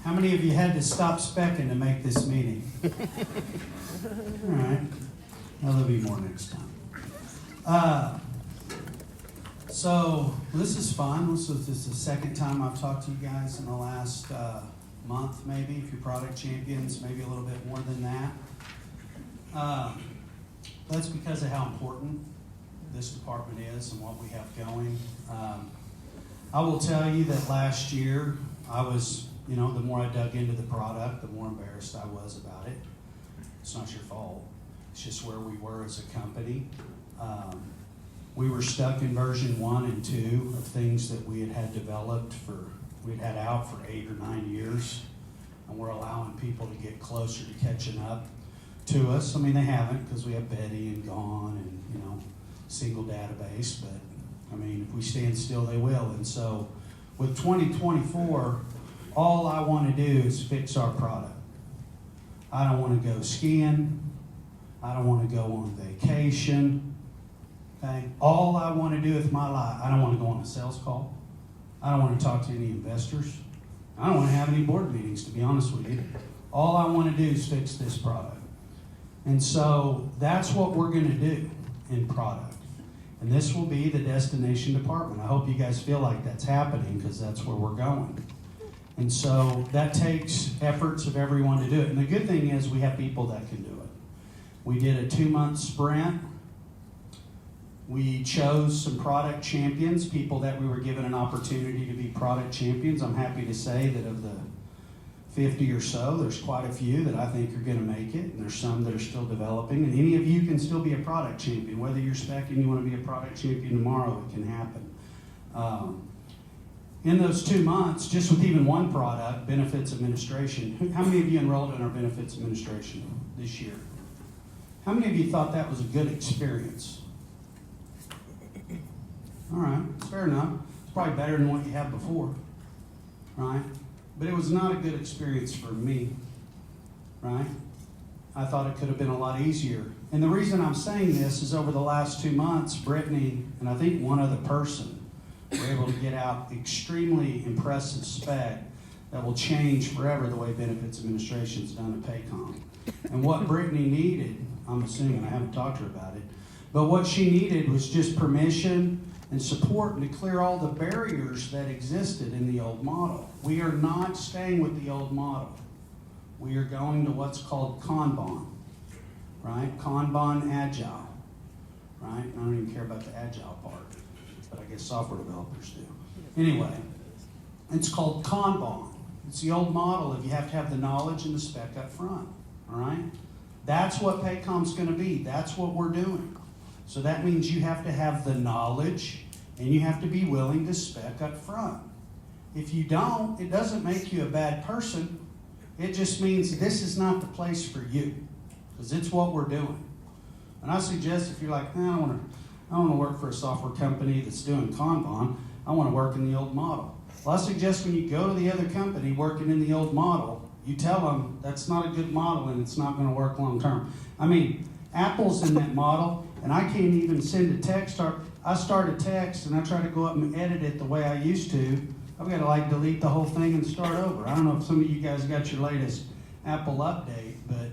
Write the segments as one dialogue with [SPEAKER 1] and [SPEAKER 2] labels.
[SPEAKER 1] How many of you had to stop specking to make this meeting? All right. Well, there'll be more next time. So this is fun. This is the second time I've talked to you guys in the last month, maybe, if you're product champions, maybe a little bit more than that. That's because of how important this department is and what we have going. I will tell you that last year I was, the more I dug into the product, the more embarrassed I was about it. It's not your fault. It's just where we were as a company. We were stuck in version 1 and 2 of things that we had developed we'd had out for 8 or 9 years, and we're allowing people to get closer to catching up to us. I mean, they haven't, because we have Betty and Gone and, single database, but I mean, if we stand still, they will. And so with 2024, all I want to do is fix our product. I don't want to go skiing. I don't want to go on vacation. Okay? All I want to do with my life, I don't want to go on a sales call. I don't want to talk to any investors. I don't want to have any board meetings, to be honest with you. All I want to do is fix this product. And so that's what we're going to do in product. And this will be the destination department. I hope you guys feel like that's happening, because that's where we're going. And so that takes efforts of everyone to do it. And the good thing is we have people that can do it. We did a 2-month sprint. We chose some product champions, people that we were given an opportunity to be product champions. I'm happy to say that of the 50 or so, there's quite a few that I think are going to make it, and there's some that are still developing. And any of you can still be a product champion. Whether you're spec'ing and you want to be a product champion tomorrow, it can happen. In those 2 months, just with even one product, benefits administration, how many of you enrolled in our benefits administration this year? How many of you thought that was a good experience? All right, fair enough. It's probably better than what you had before, right? But it was not a good experience for me, right? I thought it could have been a lot easier. And the reason I'm saying this is over the last 2 months, Brittany and I think one other person were able to get out extremely impressive spec that will change forever the way benefits administration is done at Paycom. And what Brittany needed, I'm assuming, I haven't talked to her about it, but what she needed was just permission and support and to clear all the barriers that existed in the old model. We are not staying with the old model. We are going to what's called Kanban, right? Kanban Agile, right? I don't even care about the Agile part, but I guess software developers do. Anyway, it's called Kanban. It's the old model of you have to have the knowledge and the spec up front, all right? That's what Paycom's going to be. That's what we're doing. So that means you have to have the knowledge and you have to be willing to spec up front. If you don't, it doesn't make you a bad person. It just means this is not the place for you, because it's what we're doing. And I suggest if you're like, I don't want to work for a software company that's doing Kanban. I want to work in the old model. Well, I suggest when you go to the other company working in the old model, you tell them that's not a good model and it's not going to work long term. I mean, Apple's in that model. And I can't even send a text. I start a text and I try to go up and edit it the way I used to. I've got to delete the whole thing and start over. I don't know if some of you guys got your latest Apple update, but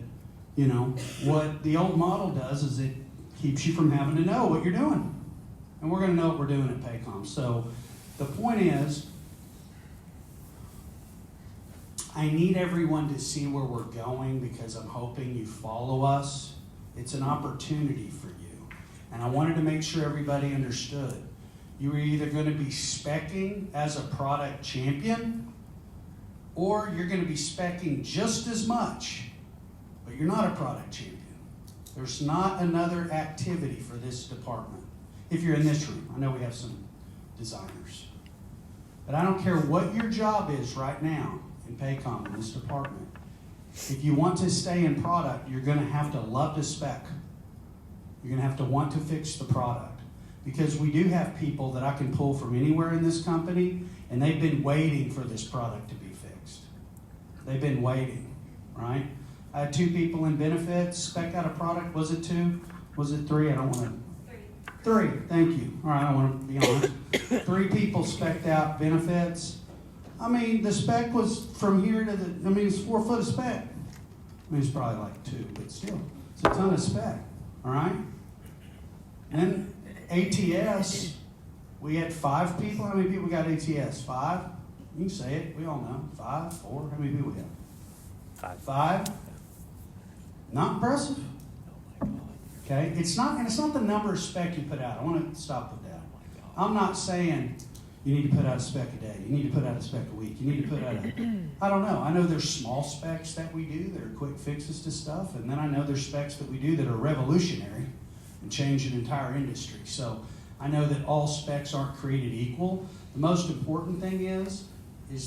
[SPEAKER 1] what the old model does is it keeps you from having to know what you're doing. And we're going to know what we're doing at Paycom. So the point is, I need everyone to see where we're going, because I'm hoping you follow us. It's an opportunity for you. And I wanted to make sure everybody understood. You were either going to be speccing as a product champion, or you're going to be speccing just as much, but you're not a product champion. There's not another activity for this department. If you're in this room, I know we have some designers. But I don't care what your job is right now in Paycom, in this department. If you want to stay in product, you're going to have to love to spec. You're going to have to want to fix the product. Because we do have people that I can pull from anywhere in this company, and they've been waiting for this product to be fixed. They've been waiting, right? I had 2 people in benefits spec out a product. Was it 2? Was it 3? I don't want to. 3, thank you. All right, I want to be honest. 3 people spec'd out benefits. I mean, the spec was from here to the, I mean, it's 4 foot of spec. I mean, it's probably like 2, but still, it's a ton of spec, all right? And ATS, we had 5 people. How many people got ATS? 5? You can say it. We all know. 5, 4. How many people we have? 5. Not impressive. Okay? It's not the number of spec you put out. I want to stop with that. I'm not saying you need to put out a spec a day. You need to put out a spec a week. You need to put out I don't know. I know there's small specs that we do that are quick fixes to stuff. And then I know there's specs that we do that are revolutionary and change an entire industry. So I know that all specs aren't created equal. The most important thing is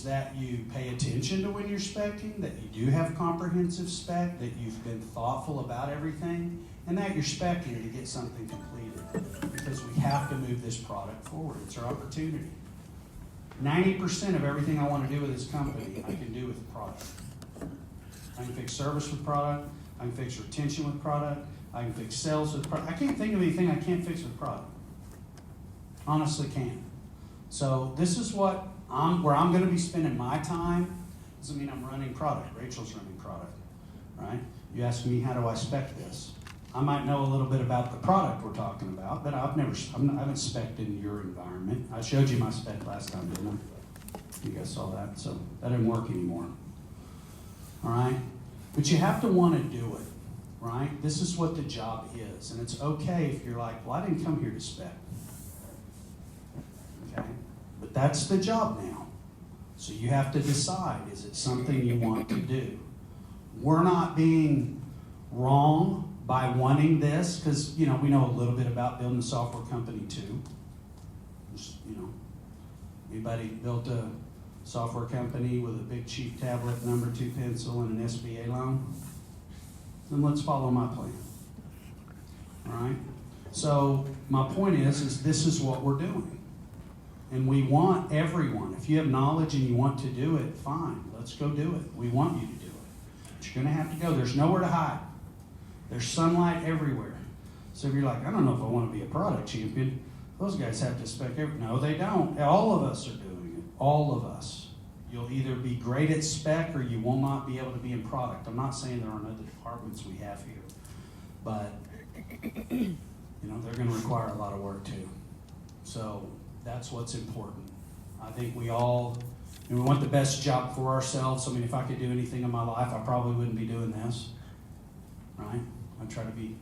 [SPEAKER 1] that you pay attention to when you're speccing, that you do have comprehensive spec, that you've been thoughtful about everything, and that you're speccing to get something completed. Because we have to move this product forward. It's our opportunity. 90% of everything I want to do with this company, I can do with product. I can fix service with product. I can fix retention with product. I can fix sales with product. I can't think of anything I can't fix with product. Honestly can't. So this is where I'm going to be spending my time. Doesn't mean I'm running product. Rachel's running product, right? You ask me, how do I spec this? I might know a little bit about the product we're talking about, but I haven't spec'd in your environment. I showed you my spec last time, didn't I? You guys saw that, so that didn't work anymore. All right? But you have to want to do it, right? This is what the job is, and it's okay if you're like, well, I didn't come here to spec. Okay? But that's the job now. So you have to decide, is it something you want to do? We're not being wrong by wanting this, because we know a little bit about building a software company too. Just, anybody built a software company with a big cheap tablet, number 2 pencil, and an SBA loan? Then let's follow my plan. All right? So my point is this is what we're doing. And we want everyone. If you have knowledge and you want to do it, fine. Let's go do it. We want you to do it. But you're going to have to go. There's nowhere to hide. There's sunlight everywhere. So if you're like, I don't know if I want to be a product champion, those guys have to spec everything. No, they don't. All of us are doing it. All of us. You'll either be great at spec or you will not be able to be in product. I'm not saying there aren't other departments we have here. But, they're going to require a lot of work too. So that's what's important. I think we want the best job for ourselves. I mean, if I could do anything in my life, I probably wouldn't be doing this. Right? I'd try to be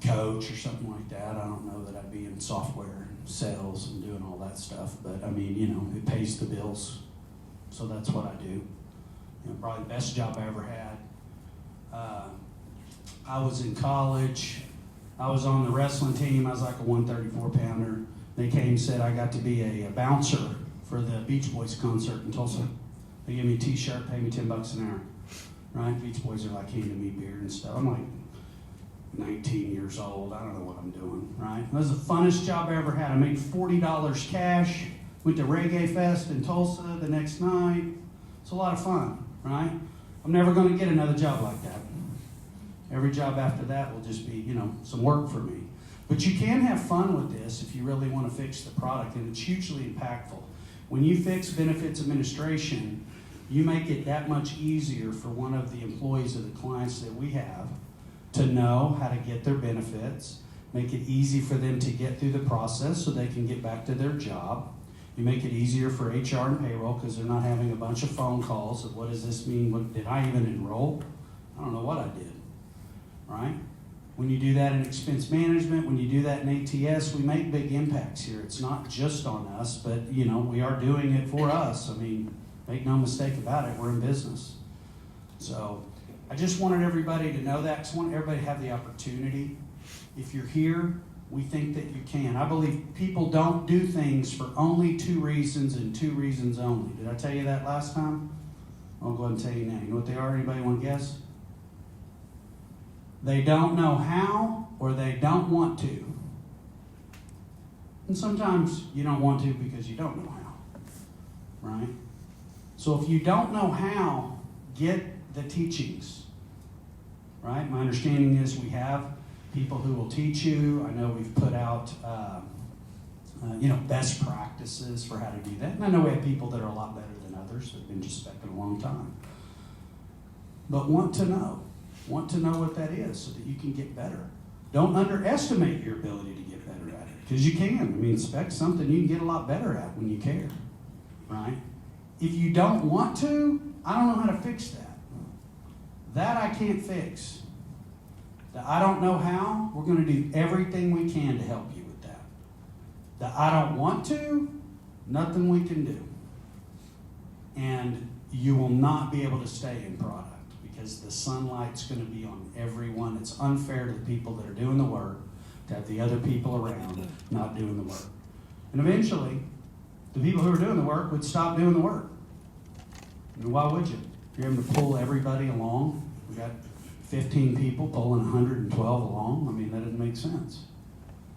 [SPEAKER 1] a coach or something like that. I don't know that I'd be in software and sales and doing all that stuff, but I mean, it pays the bills. So that's what I do. Probably the best job I ever had. I was in college. I was on the wrestling team. I was like a 134 pounder. They came and said I got to be a bouncer for the Beach Boys concert in Tulsa. They gave me a t-shirt, paid me $10 an hour. Right? Beach Boys are like handing me beer and stuff. I'm like 19 years old. I don't know what I'm doing, right? That was the funnest job I ever had. I made $40 cash. Went to Reggae Fest in Tulsa the next night. It's a lot of fun, right? I'm never going to get another job like that. Every job after that will just be, some work for me. But you can have fun with this if you really want to fix the product, and it's hugely impactful. When you fix benefits administration, you make it that much easier for one of the employees of the clients that we have to know how to get their benefits, make it easy for them to get through the process so they can get back to their job. You make it easier for HR and payroll because they're not having a bunch of phone calls of what does this mean? Did I even enroll? I don't know what I did, right? When you do that in expense management, when you do that in ATS, we make big impacts here. It's not just on us, but we are doing it for us. I mean, make no mistake about it, we're in business. So I just wanted everybody to know that. I just want everybody to have the opportunity. If you're here, we think that you can. I believe people don't do things for only 2 reasons and 2 reasons only. Did I tell you that last time? I'll go ahead and tell you now. You know what they are? Anybody want to guess? They don't know how, or they don't want to. And sometimes you don't want to because you don't know how, right? So if you don't know how, get the teachings, right? My understanding is we have people who will teach you. I know we've put out best practices for how to do that. And I know we have people that are a lot better than others that have been just spec'ing a long time. But want to know what that is so that you can get better. Don't underestimate your ability to get better at it, because you can. I mean, spec something you can get a lot better at when you care, right? If you don't want to, I don't know how to fix that. That I can't fix. That I don't know how, we're going to do everything we can to help you with that. That I don't want to, nothing we can do. And you will not be able to stay in product because the sunlight's going to be on everyone. It's unfair to the people that are doing the work to have the other people around not doing the work. And eventually, the people who are doing the work would stop doing the work. I mean, why would you? You're having to pull everybody along. We got 15 people pulling 112 along. I mean, that doesn't make sense.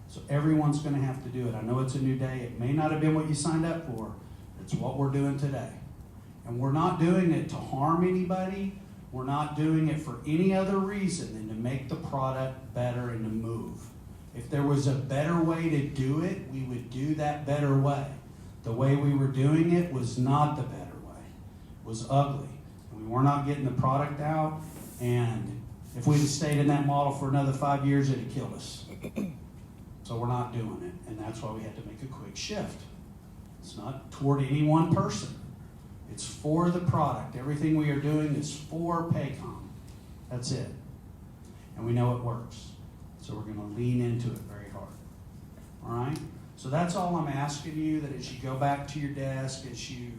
[SPEAKER 1] So everyone's going to have to do it. I know it's a new day. It may not have been what you signed up for. It's what we're doing today. And we're not doing it to harm anybody. We're not doing it for any other reason than to make the product better and to move. If there was a better way to do it, we would do that better way. The way we were doing it was not the better way. It was ugly. And we were not getting the product out. And if we'd stayed in that model for another 5 years, it'd have killed us. So we're not doing it. And that's why we had to make a quick shift. It's not toward any one person. It's for the product. Everything we are doing is for Paycom. That's it. And we know it works. So we're going to lean into it very hard. All right? So that's all I'm asking you, that as you go back to your desk, as you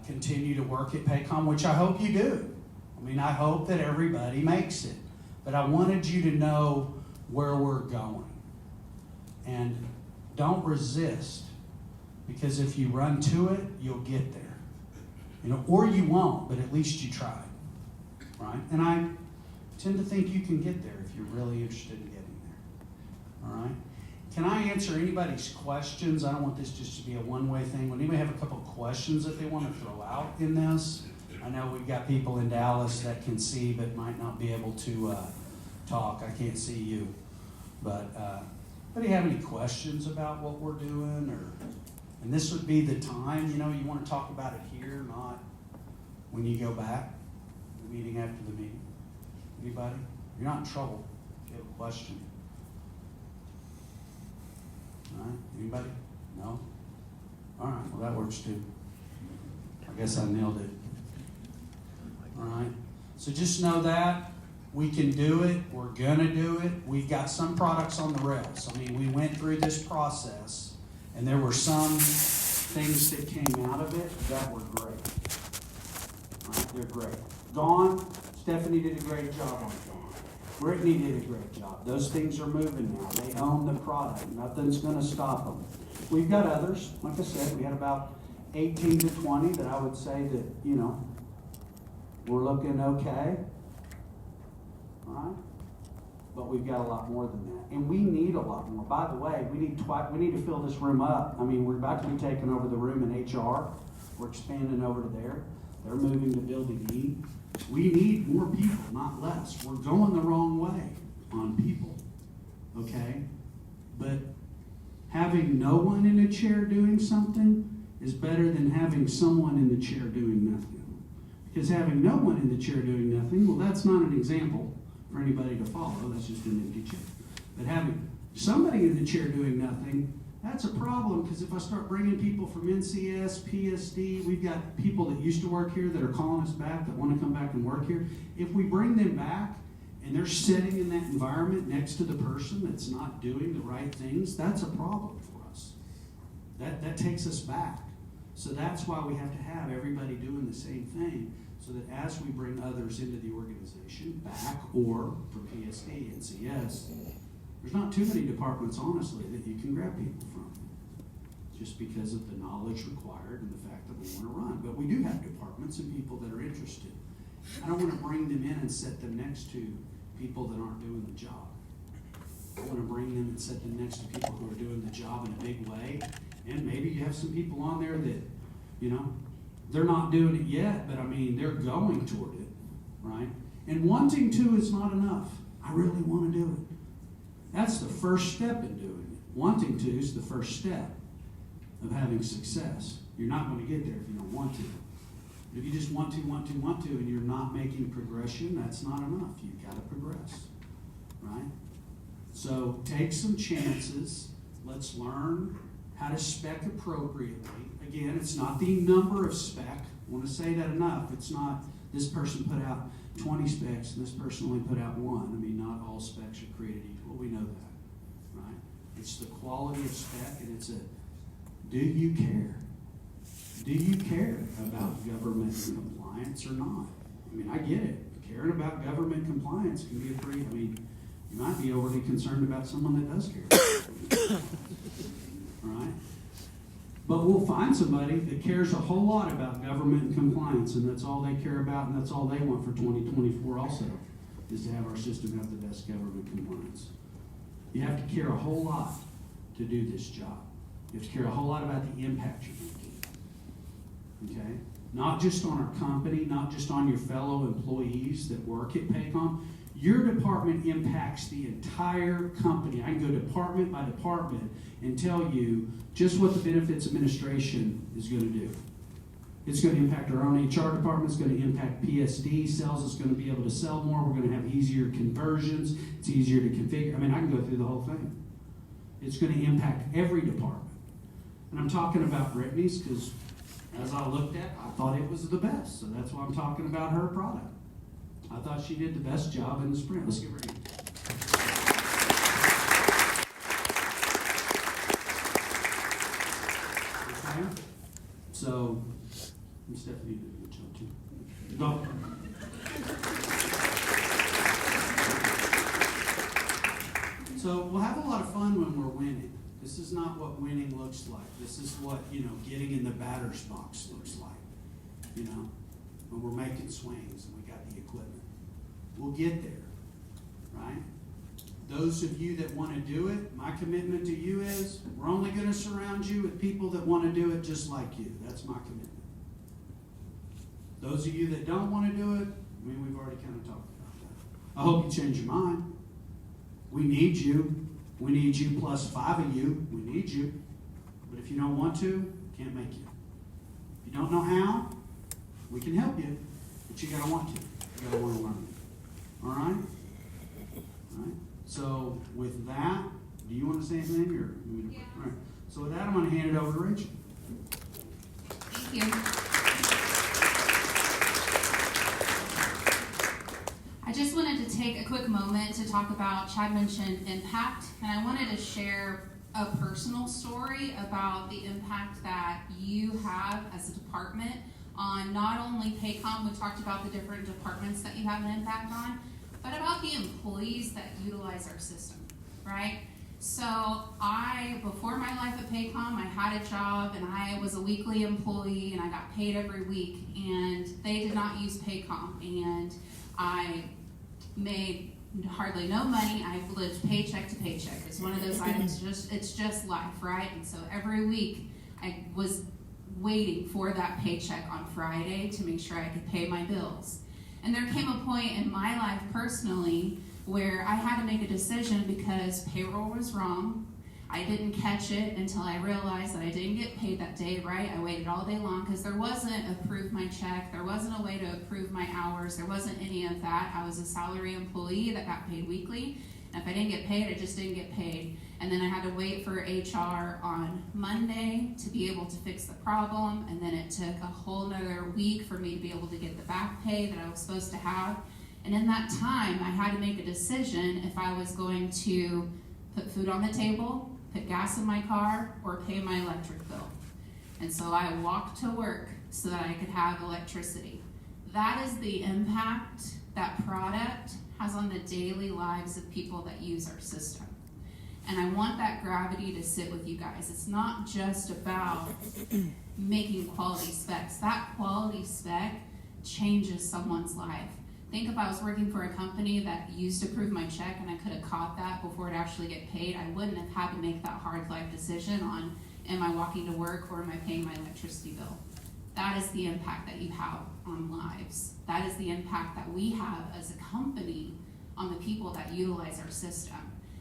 [SPEAKER 1] continue to work at Paycom, which I hope you do. I mean, I hope that everybody makes it. But I wanted you to know where we're going. And don't resist. Because if you run to it, you'll get there. Or you won't, but at least you tried, right? And I tend to think you can get there if you're really interested in getting there, all right? Can I answer anybody's questions? I don't want this just to be a one-way thing. Would anybody have a couple questions that they want to throw out in this? I know we've got people in Dallas that can see but might not be able to talk. I can't see you. But do you have any questions about what we're doing? And this would be the time, you want to talk about it here, not when you go back, the meeting after the meeting. Anybody? You're not in trouble if you have a question. All right, anybody? No? All right, well that works too. I guess I nailed it. All right, so just know that we can do it, we're gonna do it. We've got some products on the rails. I mean, we went through this process. And there were some things that came out of it that were great. Right? They're great. Gone, Stephanie did a great job on Gone. Brittany did a great job. Those things are moving now. They own the product. Nothing's going to stop them. We've got others. Like I said, we had about 18 to 20 that I would say that, we're looking okay. All right? But we've got a lot more than that. And we need a lot more. By the way, we need to fill this room up. I mean, we're about to be taking over the room in HR. We're expanding over to there. They're moving to Building E. We need more people, not less. We're going the wrong way on people, okay? But having no one in a chair doing something is better than having someone in the chair doing nothing. Because having no one in the chair doing nothing, well, that's not an example for anybody to follow. That's just an empty chair. But having somebody in the chair doing nothing, that's a problem, because if I start bringing people from NCS, PSD, we've got people that used to work here that are calling us back, that want to come back and work here. If we bring them back and they're sitting in that environment next to the person that's not doing the right things, that's a problem for us. That takes us back. So that's why we have to have everybody doing the same thing, so that as we bring others into the organization, back or from PSD, NCS, there's not too many departments, honestly, that you can grab people from, just because of the knowledge required and the fact that we want to run. But we do have departments and people that are interested. I don't want to bring them in and set them next to people that aren't doing the job. I want to bring them and set them next to people who are doing the job in a big way. And maybe you have some people on there that, they're not doing it yet, but I mean, they're going toward it, right? And wanting to is not enough. I really want to do it. That's the first step in doing it. Wanting to is the first step. of having success. You're not going to get there if you don't want to. If you just want to, and you're not making progression, that's not enough. You've got to progress, right? So take some chances. Let's learn how to spec appropriately. Again, it's not the number of spec. I want to say that enough. It's not this person put out 20 specs and this person only put out 1. I mean, not all specs are created equal. We know that, right? It's the quality of spec, and it's do you care? Do you care about government compliance or not? I mean, I get it. Caring about government compliance can be you might be overly concerned about someone that does care. Right? But we'll find somebody that cares a whole lot about government and compliance, and that's all they care about, and that's all they want for 2024 also, is to have our system have the best government compliance. You have to care a whole lot to do this job. You have to care a whole lot about the impact you're making. Okay? Not just on our company, not just on your fellow employees that work at Paycom. Your department impacts the entire company. I can go department by department and tell you just what the benefits administration is going to do. It's going to impact our own HR department. It's going to impact PSD. Sales is going to be able to sell more. We're going to have easier conversions. It's easier to configure. I can go through the whole thing. It's going to impact every department. And I'm talking about Brittany's because as I looked at, I thought it was the best. So that's why I'm talking about her product. I thought she did the best job in the sprint. Let's get ready. Okay. So, Stephanie did a good job too. Go. So we'll have a lot of fun when we're winning. This is not what winning looks like. This is what, getting in the batter's box looks like. When we're making swings and we got the equipment. We'll get there, right? Those of you that want to do it, my commitment to you is we're only going to surround you with people that want to do it just like you. That's my commitment. Those of you that don't want to do it, we've already kind of talked about that. I hope you change your mind. We need you. We need you plus 5 of you. We need you. But if you don't want to, can't make you. If you don't know how, we can help you. But you got to want to. You got to want to learn. All right? All right. So with that, do you want to say anything?
[SPEAKER 2] Yeah.
[SPEAKER 1] All right. So with that, I'm going to hand it over to Rachel.
[SPEAKER 2] Thank you. I just wanted to take a quick moment to talk about, Chad mentioned impact, and I wanted to share a personal story about the impact that you have as a department on not only Paycom, we talked about the different departments that you have an impact on, but about the employees that utilize our system, right? So before my life at Paycom, I had a job and I was a weekly employee and I got paid every week, and they did not use Paycom, and I made hardly no money. I lived paycheck to paycheck. It's one of those items, it's just life, right? And so every week I was waiting for that paycheck on Friday to make sure I could pay my bills. And there came a point in my life personally where I had to make a decision because payroll was wrong. I didn't catch it until I realized that I didn't get paid that day, right? I waited all day long because there wasn't approve my check. There wasn't a way to approve my hours. There wasn't any of that. I was a salary employee that got paid weekly. And if I didn't get paid, I just didn't get paid. And then I had to wait for HR on Monday to be able to fix the problem. And then it took a whole nother week for me to be able to get the back pay that I was supposed to have. And in that time, I had to make a decision if I was going to put food on the table, put gas in my car, or pay my electric bill. And so I walked to work so that I could have electricity. That is the impact that product has on the daily lives of people that use our system. And I want that gravity to sit with you guys. It's not just about making quality specs. That quality spec changes someone's life. Think if I was working for a company that used to approve my check and I could have caught that before it actually get paid, I wouldn't have had to make that hard life decision on am I walking to work or am I paying my electricity bill. That is the impact that you have on lives. That is the impact that we have as a company on the people that utilize our system.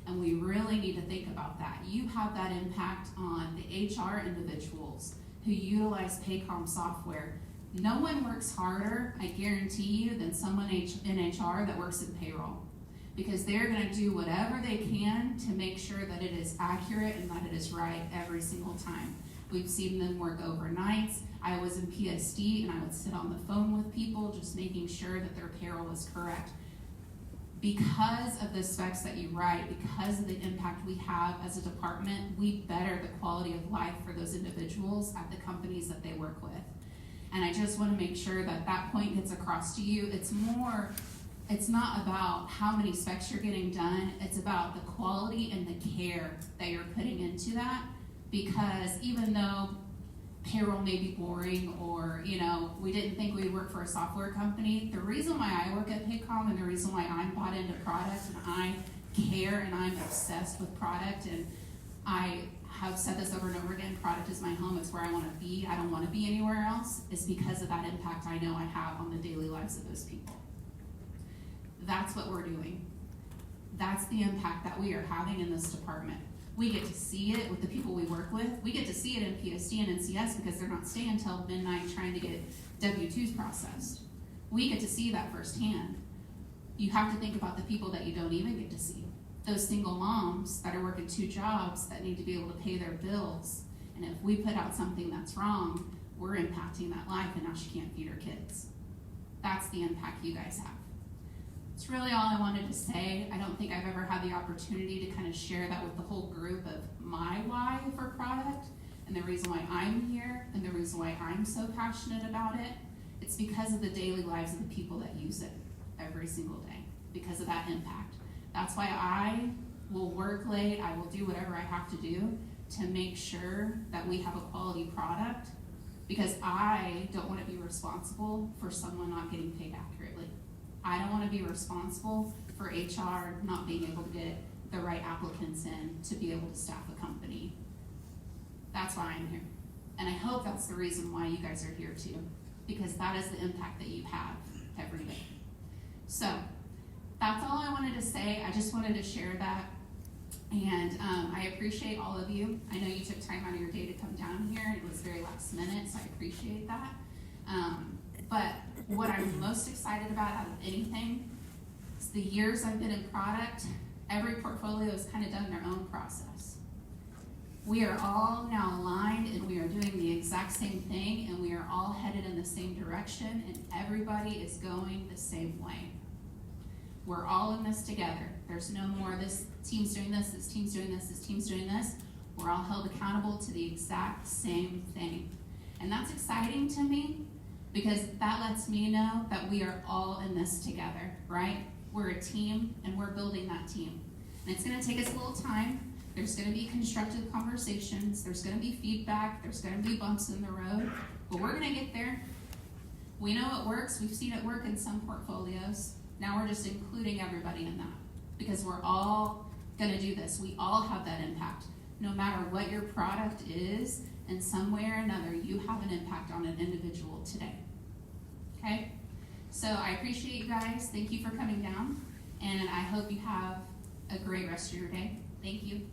[SPEAKER 2] And we really need to think about that. You have that impact on the HR individuals who utilize Paycom software. No one works harder, I guarantee you, than someone in HR that works in payroll. Because they're going to do whatever they can to make sure that it is accurate and that it is right every single time. We've seen them work overnights. I was in PSD and I would sit on the phone with people just making sure that their payroll was correct. Because of the specs that you write, because of the impact we have as a department, we better the quality of life for those individuals at the companies that they work with. And I just want to make sure that that point gets across to you. It's not about how many specs you're getting done. It's about the quality and the care that you're putting into that. Because even though payroll may be boring, or we didn't think we'd work for a software company, the reason why I work at Paycom and the reason why I'm bought into product and I care and I'm obsessed with product, and I have said this over and over again, product is my home, it's where I want to be, I don't want to be anywhere else, is because of that impact I know I have on the daily lives of those people. That's what we're doing. That's the impact that we are having in this department. We get to see it with the people we work with. We get to see it in PSD and NCS because they're not staying until midnight trying to get W-2s processed. We get to see that firsthand. You have to think about the people that you don't even get to see. Those single moms that are working 2 jobs that need to be able to pay their bills. And if we put out something that's wrong, we're impacting that life, and now she can't feed her kids. That's the impact you guys have. It's really all I wanted to say. I don't think I've ever had the opportunity to kind of share that with the whole group of my why for product and the reason why I'm here and the reason why I'm so passionate about it. It's because of the daily lives of the people that use it every single day, because of that impact. That's why I will work late, I will do whatever I have to do to make sure that we have a quality product, because I don't want to be responsible for someone not getting paid accurately. I don't want to be responsible for HR not being able to get the right applicants in to be able to staff a company. That's why I'm here. And I hope that's the reason why you guys are here too, because that is the impact that you have every day. So that's all I wanted to say. I just wanted to share that. And I appreciate all of you. I know you took time out of your day to come down here. It was very last minute, so I appreciate that. But what I'm most excited about out of anything is the years I've been in product, every portfolio has kind of done their own process. We are all now aligned and we are doing the exact same thing, and we are all headed in the same direction, and everybody is going the same way. We're all in this together. There's no more this team's doing this, this team's doing this, this team's doing this. We're all held accountable to the exact same thing. And that's exciting to me, because that lets me know that we are all in this together, right? We're a team, and we're building that team. And it's going to take us a little time. There's going to be constructive conversations. There's going to be feedback. There's going to be bumps in the road. But we're going to get there. We know it works. We've seen it work in some portfolios. Now we're just including everybody in that, because we're all going to do this. We all have that impact. No matter what your product is, in some way or another, you have an impact on an individual today. Okay? So I appreciate you guys. Thank you for coming down, and I hope you have a great rest of your day. Thank you.